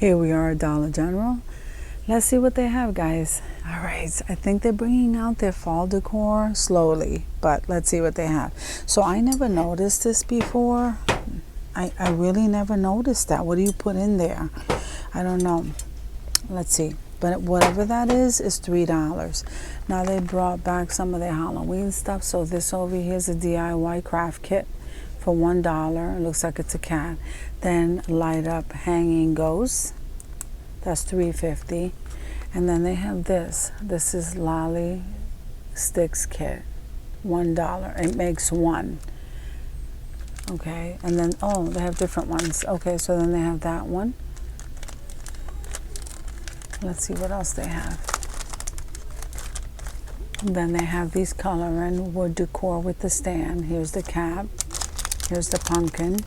Here we are at Dollar General. Let's see what they have, guys. All right, I think they're bringing out their fall decor slowly, but let's see what they have. So I never noticed this before. I really never noticed that. What do you put in there? I don't know. Let's see. But whatever that is $3. Now they brought back some of their Halloween stuff. So this over here is a DIY craft kit for $1. It looks like it's a cat. Then light up hanging ghosts. That's $3.50. And then they have this. This is lolly sticks kit. $1. It makes one. Okay. And then they have different ones. Okay, so then they have that one. Let's see what else they have. And then they have these coloring wood decor with the stand. Here's the cap. Here's the pumpkin.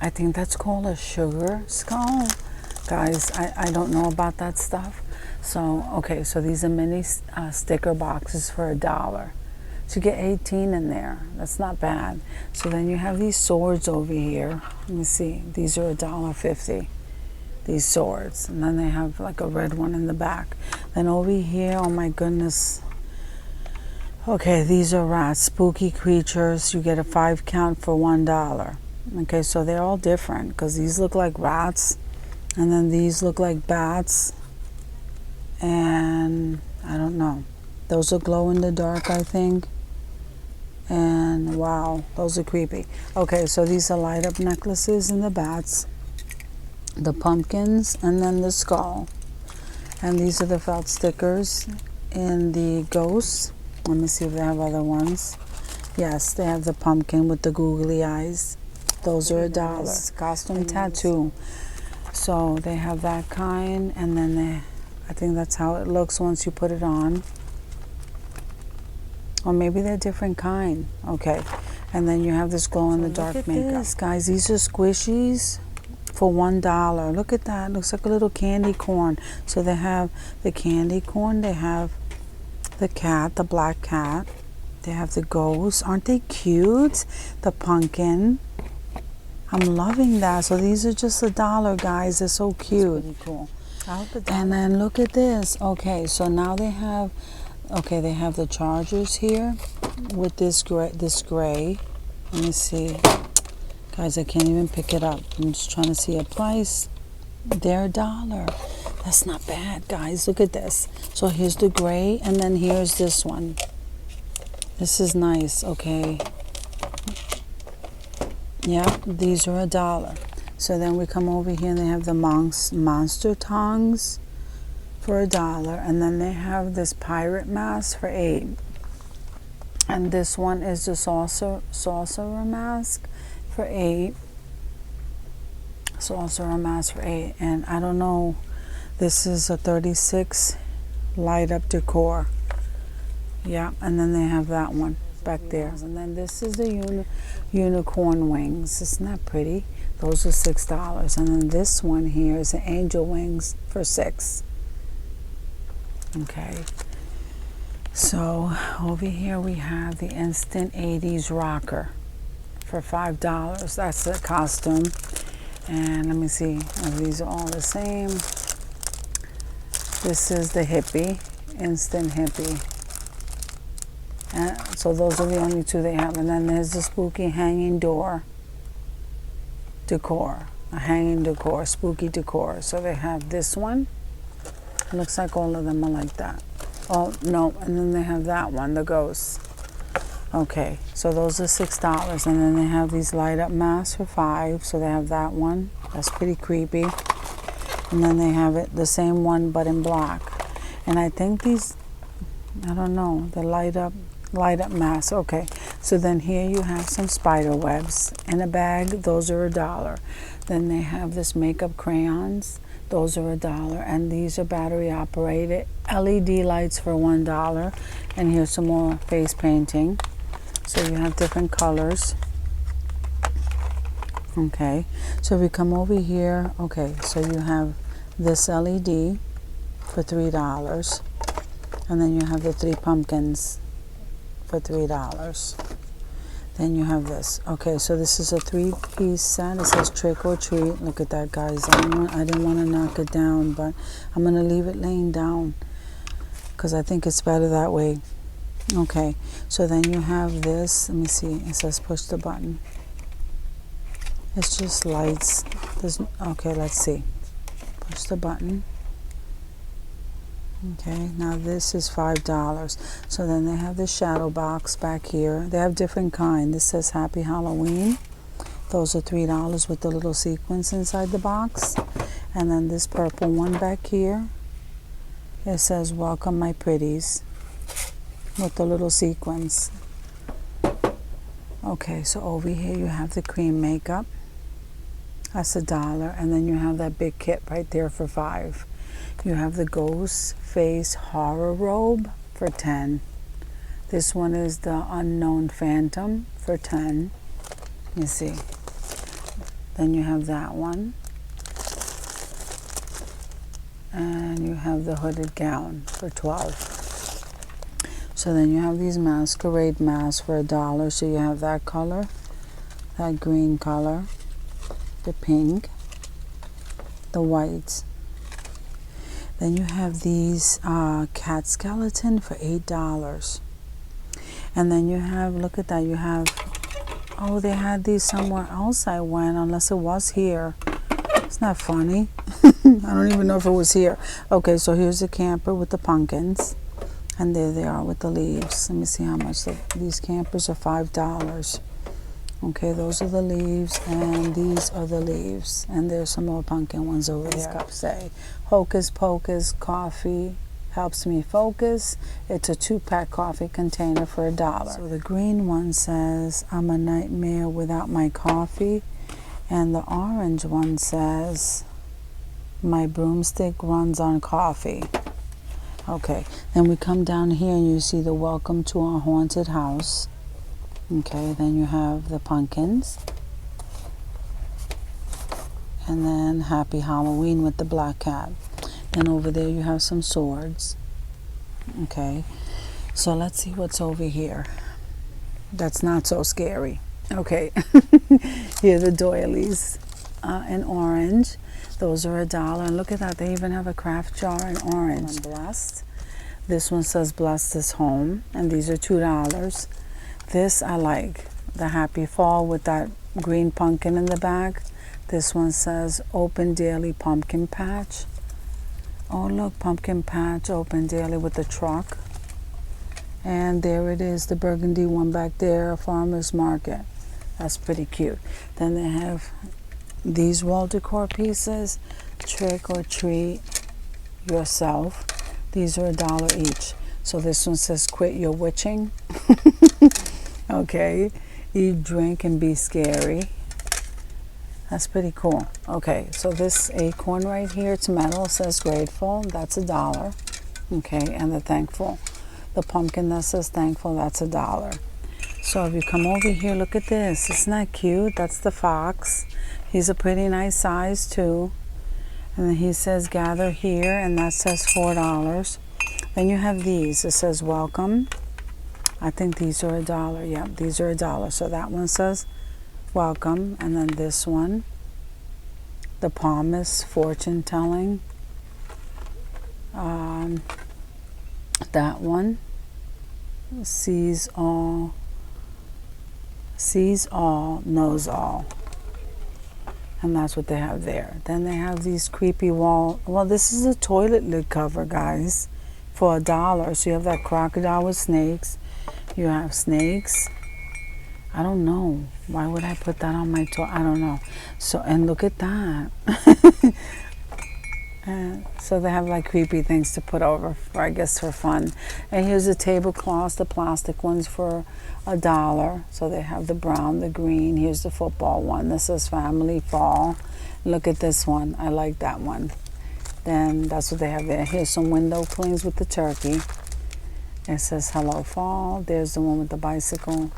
I think that's called a sugar skull. Guys, I don't know about that stuff. So, okay, so these are mini sticker boxes for $1. So you get 18 in there. That's not bad. So then you have these swords over here. Let me see. These are $1.50. These swords. And then they have like a red one in the back. Then over here, oh my goodness. Okay, these are rats. Spooky creatures. You get a 5 count for $1. Okay, so they're all different because these look like rats. And then these look like bats. And I don't know. Those are glow in the dark, I think. And wow, those are creepy. Okay, so these are light up necklaces and the bats. The pumpkins and then the skull. And these are the felt stickers in the ghosts. Let me see if they have other ones. Yes, they have the pumpkin with the googly eyes. Those are $1. Costume tattoo. So they have that kind, and then I think that's how it looks once you put it on. Or maybe they're different kind. Okay. And then you have this glow in the dark makeup. Look at this, guys. These are squishies for $1. Look at that. Looks like a little candy corn. So they have the candy corn. They have the cat, the black cat. They have the ghost. Aren't they cute? The pumpkin. I'm loving that. So these are just $1, guys. They're so cute. Pretty cool. And then look at this. Okay, so now they have the chargers here with this gray. Let me see. Guys, I can't even pick it up. I'm just trying to see a price. They're $1. That's not bad, guys. Look at this. So here's the gray, and then here's this one. This is nice, okay. Yeah, these are $1. So then we come over here and they have the monster tongs for $1. And then they have this pirate mask for $8. And this one is the sorcerer mask for $8. Sorcerer mask for $8. And I don't know, this is a 36 light up decor. Yeah, and then they have that one back there. And then this is the unicorn wings. Isn't that pretty? Those are $6. And then this one here is the angel wings for $6. Okay. So over here we have the instant 80s rocker for $5. That's the costume. And let me see if these are all the same. This is the hippie, instant hippie. And so those are the only two they have. And then there's the spooky hanging door decor. A hanging decor, spooky decor. So they have this one. It looks like all of them are like that. Oh, no. And then they have that one, the ghost. Okay, so those are $6. And then they have these light up masks for $5. So they have that one. That's pretty creepy. And then they have it, the same one, but in black. And I think these, I don't know, the light up mask. Okay, so then here you have some spider webs in a bag. Those are $1. Then they have this makeup crayons. Those are $1. And these are battery operated LED lights for $1. And here's some more face painting. So you have different colors. Okay, so we come over here. Okay, so you have this LED for $3. And then you have the 3 pumpkins for $3. Then you have this. Okay, so this is a 3-piece set. It says trick or treat. Look at that, guys. I didn't want to knock it down, but I'm going to leave it laying down because I think it's better that way. Okay, so then you have this. Let me see. It says push the button. It's just lights. Okay, let's see. Push the button. Okay, now this is $5. So then they have the shadow box back here. They have different kind. This says Happy Halloween. Those are $3 with the little sequins inside the box. And then this purple one back here. It says Welcome My Pretties with the little sequins. Okay, so over here you have the cream makeup. That's $1. And then you have that big kit right there for $5. You have the ghost face horror robe for $10. This one is the unknown phantom for $10. You see. Then you have that one. And you have the hooded gown for $12. So then you have these masquerade masks for $1. So you have that color, that green color, the pink, the white. Then you have these cat skeleton for $8. And then you have, look at that, you have, oh, they had these somewhere else I went, unless it was here. It's not funny. I don't even know if it was here. Okay, so here's the camper with the pumpkins. And there they are with the leaves. Let me see how much. These campers are $5. Okay, those are the leaves, and these are the leaves. And there's some more pumpkin ones over there. Cups say, Hocus Pocus coffee helps me focus. It's a 2-pack coffee container for $1. So the green one says, I'm a nightmare without my coffee. And the orange one says, my broomstick runs on coffee. Okay, then we come down here and you see the welcome to our haunted house. Okay, then you have the pumpkins. And then Happy Halloween with the black cat. And over there you have some swords. Okay, so let's see what's over here. That's not so scary. Okay, here are the doilies in orange. Those are $1. And look at that, they even have a craft jar in orange. And blessed. This one says blessed is home. And these are $2. This I like, the Happy Fall with that green pumpkin in the back. This one says open daily pumpkin patch. Oh look, pumpkin patch open daily with the truck. And there it is, the burgundy one back there, farmer's market. That's pretty cute. Then they have these wall decor pieces, trick or treat yourself. These are $1 each. So this one says quit your witching. Okay, eat, drink, and be scary. That's pretty cool. Okay, so this acorn right here, it's metal, it says grateful. That's $1. Okay, and the thankful. The pumpkin that says thankful, that's $1. So if you come over here, look at this. Isn't that cute? That's the fox. He's a pretty nice size too. And then he says gather here, and that says $4. Then you have these. It says welcome. I think these are $1. Yeah, these are $1. So that one says welcome. And then this one, the palmist fortune telling. That one, sees all, knows all. And that's what they have there. Then they have these creepy wall. Well, this is a toilet lid cover, guys, for $1. So you have that crocodile with snakes. You have snakes. I don't know. Why would I put that on my toilet? I don't know. So, and look at that. And so they have like creepy things to put over, for, I guess, for fun. And here's the tablecloths, the plastic ones for $1. So they have the brown, the green. Here's the football one. This is Family Fall. Look at this one. I like that one. Then that's what they have there. Here's some window clings with the turkey. It says Hello Fall. There's the one with the bicycle.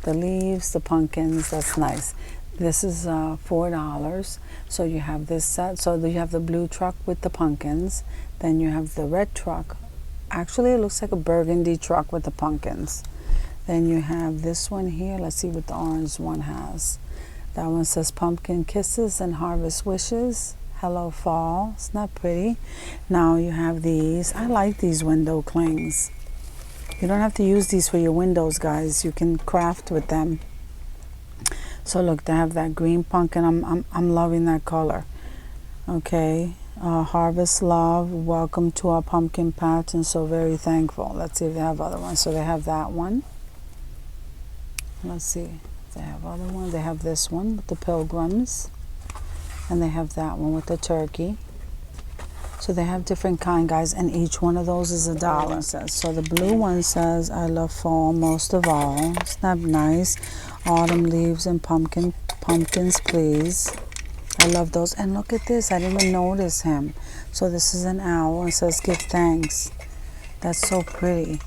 The leaves, the pumpkins. That's nice. This is $4. So you have this set. So you have the blue truck with the pumpkins. Then you have the red truck. Actually, it looks like a burgundy truck with the pumpkins. Then you have this one here. Let's see what the orange one has. That one says pumpkin kisses and harvest wishes. Hello fall. It's not pretty. Now you have these. I like these window clings. You don't have to use these for your windows, guys. You can craft with them. So look, they have that green pumpkin. I'm loving that color. Okay. Harvest love. Welcome to our pumpkin patch, and so very thankful. Let's see if they have other ones. So they have that one. Let's see if they have other ones. They have this one with the pilgrims, and they have that one with the turkey. So they have different kind, guys, and each one of those is $1. So the blue one says, I love fall most of all. Isn't that nice? Autumn leaves and pumpkins, please. I love those. And look at this. I didn't even notice him. So this is an owl. It says, give thanks. That's so pretty.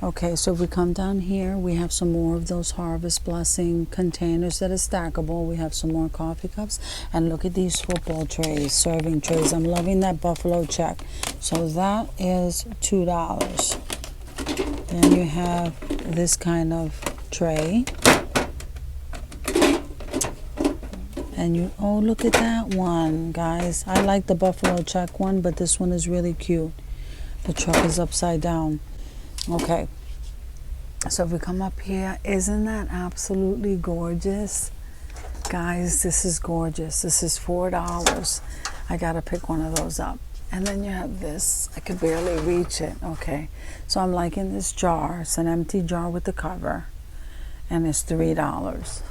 Okay, so if we come down here, we have some more of those harvest blessing containers that are stackable. We have some more coffee cups. And look at these football trays, serving trays. I'm loving that buffalo check. So that is $2. Then you have this kind of tray. And you, oh, look at that one, guys. I like the buffalo check one, but this one is really cute. The truck is upside down. Okay, so if we come up here, isn't that absolutely gorgeous? Guys, this is gorgeous. This is $4. I gotta pick one of those up. And then you have this. I could barely reach it. Okay, so I'm liking this jar. It's an empty jar with the cover, and it's $3.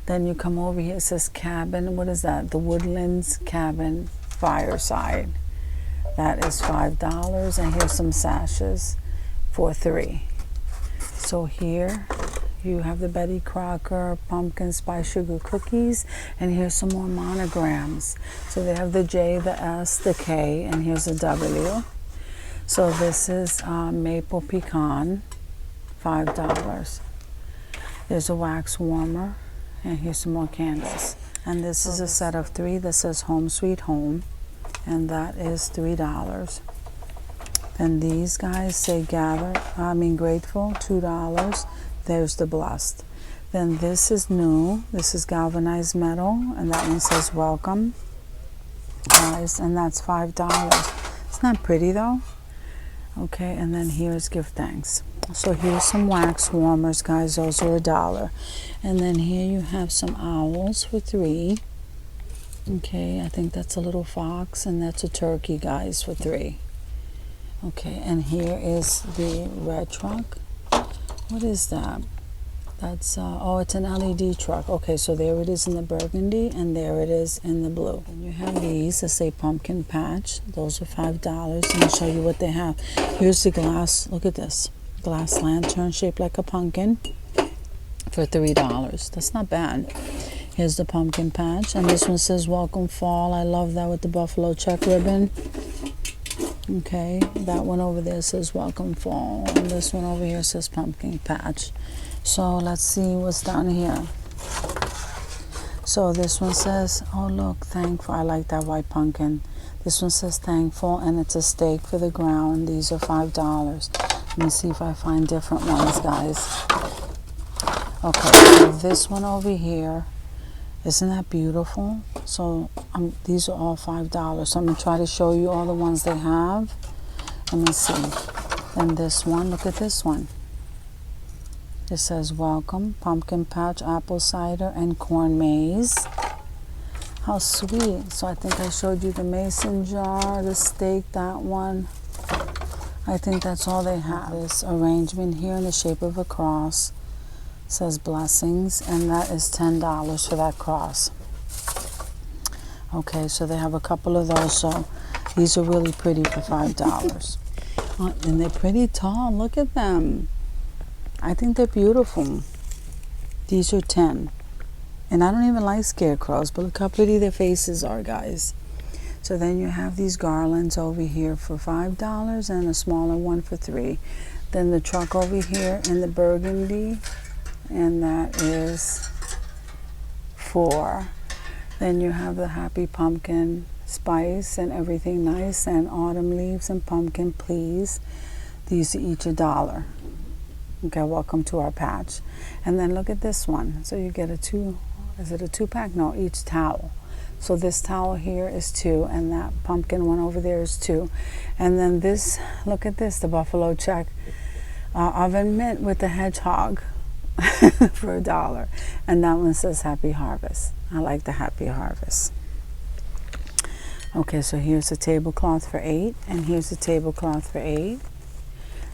Then you come over here, it says cabin. What is that? The Woodlands Cabin Fireside. That is $5. And here's some sashes for $3. So here you have the Betty Crocker pumpkin spice sugar cookies, and here's some more monograms. So they have the J, the S, the K, and here's a W. So this is maple pecan, $5. There's a wax warmer, and here's some more candles. And this is a set of 3 that says Home Sweet Home, and that is $3. Then these guys say grateful, $2. There's the blessed. Then this is new. This is galvanized metal, and that one says welcome, guys, and that's $5. It's not pretty though. Okay, and then here's give thanks. So here's some wax warmers, guys. Those are $1. And then here you have some owls for $3. Okay, I think that's a little fox, and that's a turkey, guys, for $3. Okay, and here is the red truck. What is that? That's, oh, it's an LED truck. Okay, so there it is in the burgundy, and there it is in the blue. And you have these that say pumpkin patch. Those are $5. And I'll show you what they have. Here's the glass. Look at this. Glass lantern shaped like a pumpkin for $3. That's not bad. Here's the pumpkin patch. And this one says welcome fall. I love that with the buffalo check ribbon. Okay, that one over there says welcome fall, and this one over here says pumpkin patch. So let's see what's down here. So this one says, oh look, thankful. I like that white pumpkin. This one says thankful, and it's a stake for the ground. These are $5. Let me see if I find different ones, guys. Okay, so this one over here, isn't that beautiful? So these are all $5. So I'm going to try to show you all the ones they have. Let me see. And this one, look at this one. It says welcome, pumpkin patch, apple cider, and corn maze. How sweet. So I think I showed you the mason jar, the steak, that one. I think that's all they have. This arrangement here in the shape of a cross. It says blessings, and that is $10 for that cross. Okay, so they have a couple of those. So these are really pretty for $5. And they're pretty tall. Look at them. I think they're beautiful. These are $10. And I don't even like scarecrows, but look how pretty their faces are, guys. So then you have these garlands over here for $5 and a smaller one for $3. Then the truck over here in the burgundy, and that is $4. Then you have the happy pumpkin spice and everything nice, and autumn leaves and pumpkin please. These are each $1. Okay, welcome to our patch. And then look at this one. So you get a is it a 2-pack? No, each towel. So this towel here is 2, and that pumpkin one over there is 2. And then this, look at this, the buffalo check oven mitt with the hedgehog for $1. And that one says Happy Harvest. I like the Happy Harvest. Okay, so here's a tablecloth for $8, and here's a tablecloth for $8.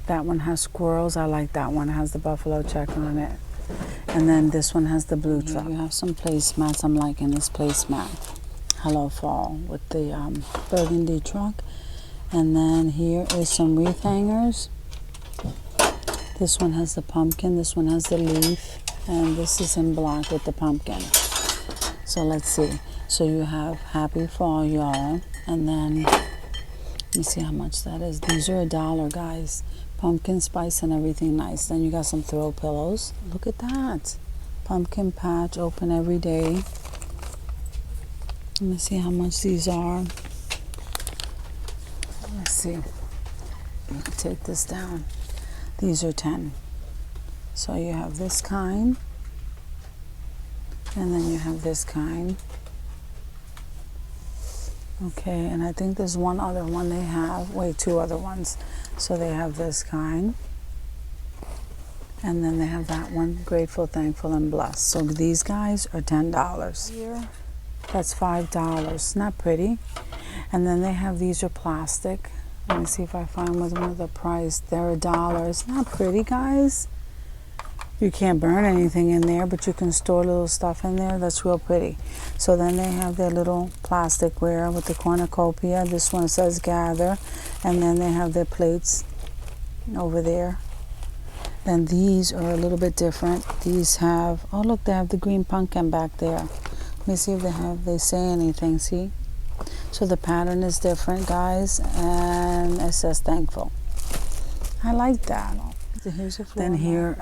That one has squirrels. I like that one. It has the buffalo check on it. And then this one has the blue truck. You have some placemats. I'm liking this placemat. Hello Fall with the burgundy truck. And then here is some wreath hangers. This one has the pumpkin. This one has the leaf. And this is in black with the pumpkin. So let's see. So you have Happy Fall, y'all. And then, let me see how much that is. These are $1, guys. Pumpkin spice and everything nice. Then you got some throw pillows. Look at that. Pumpkin patch, open every day. Let me see how much these are. Let's see. Let me take this down. These are 10. So you have this kind. And then you have this kind. Okay, and I think there's one other one they have. Wait, 2 other ones. So they have this kind. And then they have that one, Grateful, Thankful, and Blessed. So these guys are $10. Here, that's $5. Not pretty. And then they have, these are plastic. Let me see if I find one with the price. They're $1. It's not pretty, guys. You can't burn anything in there, but you can store little stuff in there. That's real pretty. So then they have their little plasticware with the cornucopia. This one says Gather. And then they have their plates over there. Then these are a little bit different. These have, oh look, they have the green pumpkin back there. Let me see if they say anything, see? So the pattern is different, guys, and it says Thankful. I like that. Here's a then here,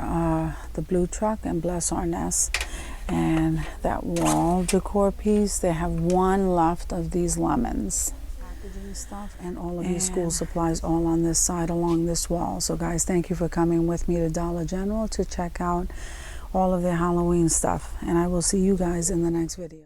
the blue truck and Bless Our Nest. And that wall decor piece, they have one left of these lemons. Packaging stuff and all of your school supplies all on this side along this wall. So guys, thank you for coming with me to Dollar General to check out all of the Halloween stuff. And I will see you guys in the next video.